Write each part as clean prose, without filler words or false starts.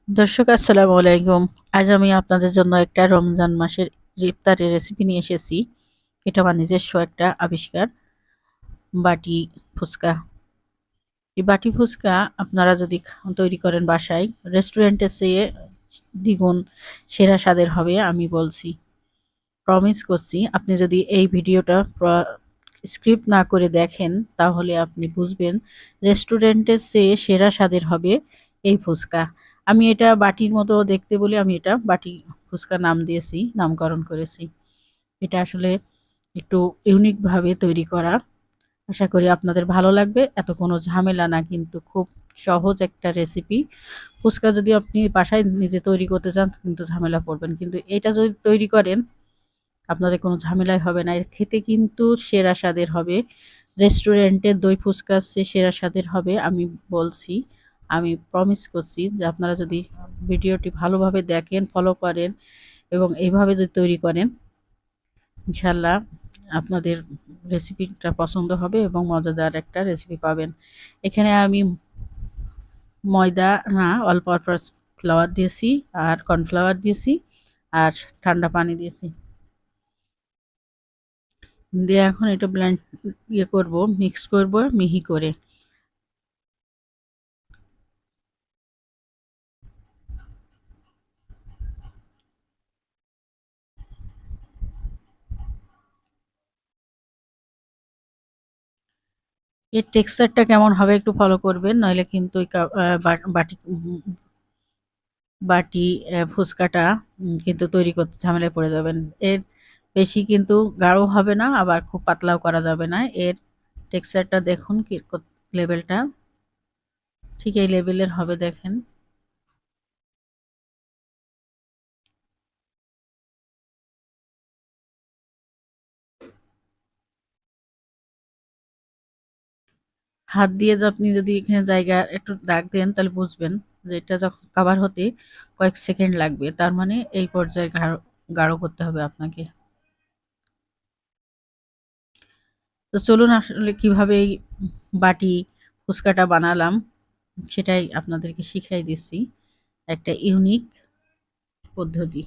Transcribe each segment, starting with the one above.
দর্শক আসসালামু আলাইকুম। আজ আমি আপনাদের জন্য একটা রমজান মাসের ইফতারের রেসিপি নিয়ে এসেছি। এটা আমার নিজস্ব একটা আবিষ্কার, বাটি ফুচকা। এই বাটি ফুচকা আপনারা যদি তৈরি করেন বাসায়, রেস্টুরেন্টে চেয়ে দ্বিগুণ সেরা স্বাদের হবে আমি বলছি। প্রমিস করছি, আপনি যদি এই ভিডিওটা স্ক্রিপ্ট না করে দেখেন তাহলে আপনি বুঝবেন রেস্টুরেন্টের চেয়ে সেরা স্বাদের হবে এই ফুচকা। আমি এটা বাটির মতো দেখতে বলে আমি এটা বাটি ফুচকা নাম দিয়েছি, নামকরণ করেছি। এটা আসলে একটু ইউনিকভাবে তৈরি করা। আশা করি আপনাদের ভালো লাগবে। এত কোনো ঝামেলা না, কিন্তু খুব সহজ একটা রেসিপি। ফুচকা যদি আপনি বাসায় নিজে তৈরি করতে চান কিন্তু ঝামেলা পড়বেন, কিন্তু এটা যদি তৈরি করেন আপনাদের কোনো ঝামেলাই হবে না। এর খেতে কিন্তু সেরা স্বাদের হবে। রেস্টুরেন্টের দই ফুচকার চেয়ে সেরা স্বাদের হবে আমি বলছি। আমি প্রমিস করছি যে আপনারা যদি ভিডিওটি ভালোভাবে দেখেন, ফলো করেন এবং এইভাবে যদি তৈরি করেন, ইনশাল্লাহ আপনাদের রেসিপিটা পছন্দ হবে এবং মজাদার একটা রেসিপি পাবেন। এখানে আমি ময়দা না, অল্প ফ্লাওয়ার দিয়েছি, আর কর্নফ্লাওয়ার দিয়েছি, আর ঠান্ডা পানি দিয়েছি। দিয়ে এখন এটা ব্লেন্ড করব, মিক্স করব মিহি করে। এর টেক্সচারটা কেমন হবে একটু ফলো করবেন, নইলে কিন্তু ওই বাটি বাটি ফুচকাটা কিন্তু তৈরি করতে ঝামেলায় পড়ে যাবেন। এর বেশি কিন্তু গাঢ় হবে না, আবার খুব পাতলাও করা যাবে না। এর টেক্সচারটা দেখুন কি লেভেলটা, ঠিক এই লেভেলের হবে দেখেন। হাত দিয়ে আপনি যদি এখানে জায়গা একটু দাগ দেন তাহলে বুঝবেন যে এটা যখন কাভার হতে কয়েক সেকেন্ড লাগবে, তার মানে এই পর্যায়ে গাঢ় গাঢ় করতে হবে আপনাকে। তো চলুন আসলে কিভাবে এই বাটি ফুচকাটা বানালাম সেটাই আপনাদেরকে শিখাই দিচ্ছি, একটা ইউনিক পদ্ধতি।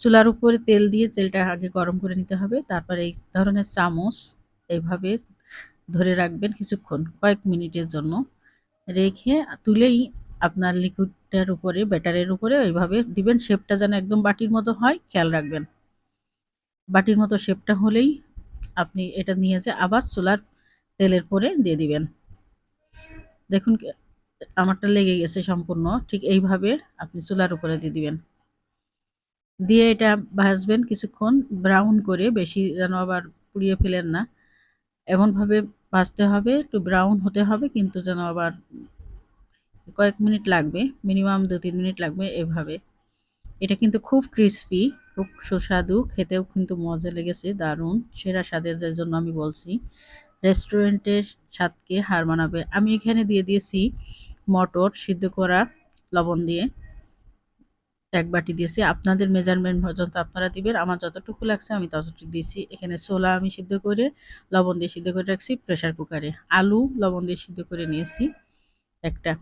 চুলার উপরে তেল দিয়ে তেলটা আগে গরম করে নিতে হবে, তারপরে এই ধরনের চামচ এইভাবে ধরে রাখবেন কিছুক্ষণ, কয়েক মিনিটের জন্য রেখে তুলেই আপনার লিকুইডটার উপরে, ব্যাটারের উপরে এইভাবে দিবেন। শেপটা যেন একদম বাটির মতো হয় খেয়াল রাখবেন। বাটির মতো শেপটা হলেই আপনি এটা নিয়ে যে আবার চুলার তেলের পরে দিয়ে দিবেন। দেখুন আমারটা লেগে গেছে সম্পূর্ণ, ঠিক এইভাবে আপনি চুলার উপরে দিয়ে দিবেন। দিয়ে এটা ভাজবেন কিছুক্ষণ ব্রাউন করে, বেশি যেন আবার পুড়িয়ে ফেলেন না। এমনভাবে ভাজতে হবে, একটু ব্রাউন হতে হবে, কিন্তু যেন আবার কয়েক মিনিট লাগবে, মিনিমাম ২-৩ মিনিট লাগবে এভাবে। এটা কিন্তু খুব ক্রিসপি, খুব সুস্বাদু, খেতেও কিন্তু মজা লেগেছে, দারুণ সেরা স্বাদের, যার জন্য আমি বলছি রেস্টুরেন্টের স্বাদকে হার মানাবে। আমি এখানে দিয়ে দিয়েছি মটর সিদ্ধ করা, লবণ দিয়ে ১ বাটি দিয়েছি। আপনাদের মেজারমেন্ট পর্যন্ত আপনারা দিবেন। আমার যতটুকু লাগছে আমি ততটুকু দিয়েছি। এখানে ছোলা আমি সিদ্ধ করে লবণ দিয়ে সিদ্ধ করে রাখছি প্রেসার কুকারে। আলু লবণ দিয়ে সিদ্ধ করে নিয়েছি একটা।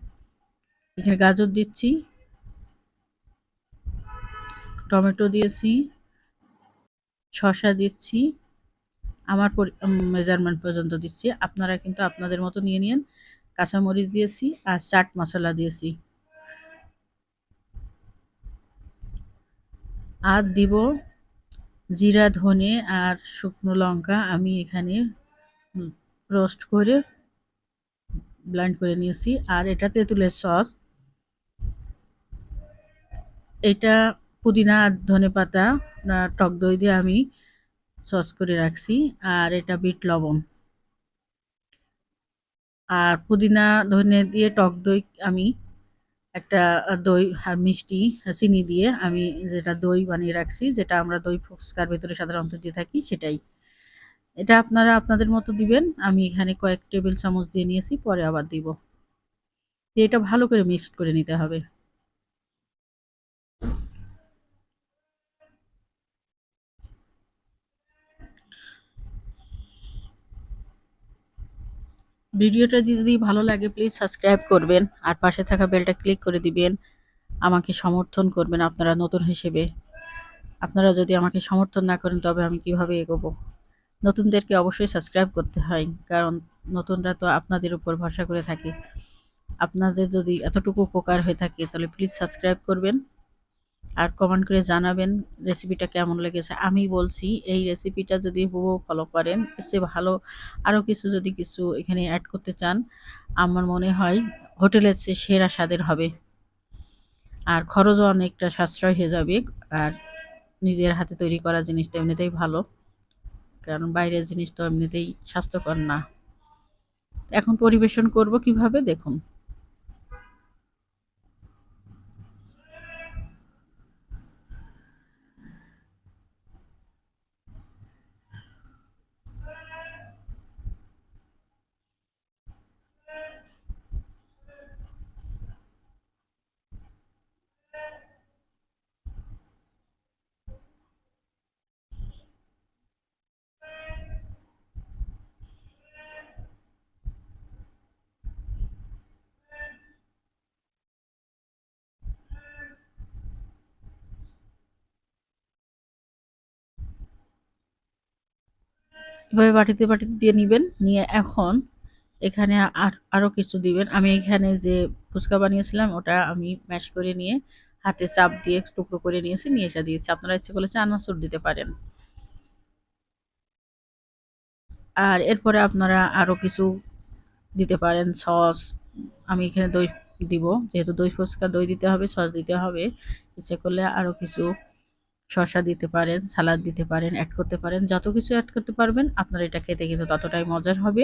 এখানে গাজর দিচ্ছি, টমেটো দিয়েছি, শসা দিচ্ছি। আমার মেজারমেন্ট পর্যন্ত দিচ্ছি। আপনারা কিন্তু আপনাদের মতো নিয়ে নিয়েন। কাঁচামরিচ দিয়েছি আর চাট মসলা দিয়েছি। আর দিব জিরা, ধনে আর শুকনো লঙ্কা আমি এখানে রোস্ট করে ব্লেন্ড করে নিয়েছি। আর এটা তেঁতুলের সস, এটা পুদিনা আর ধনেপাতা টক দই দিয়ে আমি সস করে রাখছি। আর এটা বিট লবণ, আর পুদিনা ধনে দিয়ে টক দই আমি একটা দই আর মিষ্টি চিনি দিয়ে আমি যেটা দই বানিয়ে রাখছি, যেটা আমরা দই ফুচকার ভেতরে সাধারণত দিয়ে থাকি সেটাই। এটা আপনারা আপনাদের মতো দিবেন। আমি এখানে কয়েক টেবিল চামচ দিয়ে নিয়েছি, পরে আবার দিব। দিয়ে এটা ভালো করে মিক্সড করে নিতে হবে। ভিডিওটা যদি ভালো লাগে প্লিজ সাবস্ক্রাইব করবেন আর পাশে থাকা বেলটা ক্লিক করে দিবেন। আমাকে সমর্থন করবেন আপনারা নতুন হিসেবে। আপনারা যদি আমাকে সমর্থন না করেন তবে আমি কিভাবে এগোবো? নতুনদেরকে অবশ্যই সাবস্ক্রাইব করতে হয়, কারণ নতুনরা তো আপনাদের উপর ভরসা করে থাকে। আপনাদের যদি এতটুকু উপকার হয়ে থাকে তাহলে প্লিজ সাবস্ক্রাইব করবেন আর কমেন্ট করে জানাবেন রেসিপিটা কেমন লেগেছে। আমি বলছি এই রেসিপিটা যদি হুবহু ফলো করেন, এর চেয়ে ভালো আরও কিছু এখানে অ্যাড করতে চান, আমার মনে হয় হোটেলের চেয়ে সেরা স্বাদের হবে। আর খরচও অনেকটা সাশ্রয় হয়ে যাবে। আর নিজের হাতে তৈরি করা জিনিস তো এমনিতেই ভালো, কারণ বাইরের জিনিস তো এমনিতেই স্বাস্থ্যকর না। এখন পরিবেশন করব কিভাবে দেখুন। এভাবে বাটিতে দিয়ে নিবেন, নিয়ে এখন এখানে আরও কিছু দিবেন। আমি এখানে যে ফুচকা বানিয়েছিলাম ওটা আমি ম্যাশ করে নিয়ে হাতে চাপ দিয়ে টুকরো করে নিয়েছি, নিয়ে এটা দিয়েছি। আপনারা ইচ্ছে করলে চানাচুর দিতে পারেন। আর এরপরে আপনারা আরও কিছু দিতে পারেন, সস। আমি এখানে দই দিব, যেহেতু দই ফুচকা দই দিতে হবে, সস দিতে হবে। ইচ্ছে করলে আরও কিছু শসা দিতে পারেন, সালাদ দিতে পারেন, অ্যাড করতে পারেন। যত কিছু অ্যাড করতে পারবেন আপনার এটা খেতে কিন্তু ততটাই মজার হবে।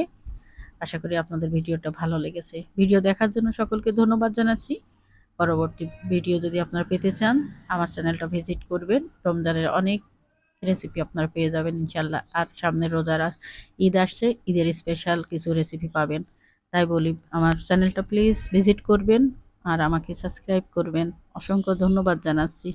আশা করি আপনাদের ভিডিওটা ভালো লেগেছে। ভিডিও দেখার জন্য সকলকে ধন্যবাদ জানাচ্ছি। পরবর্তী ভিডিও যদি আপনারা পেতে চান আমার চ্যানেলটা ভিজিট করবেন। রমজানের অনেক রেসিপি আপনারা পেয়ে যাবেন ইনশাল্লাহ। আর সামনে রোজার ঈদ আসছে, ঈদের স্পেশাল কিছু রেসিপি পাবেন। তাই বলি আমার চ্যানেলটা প্লিজ ভিজিট করবেন আর আমাকে সাবস্ক্রাইব করবেন। অসংখ্য ধন্যবাদ জানাচ্ছি।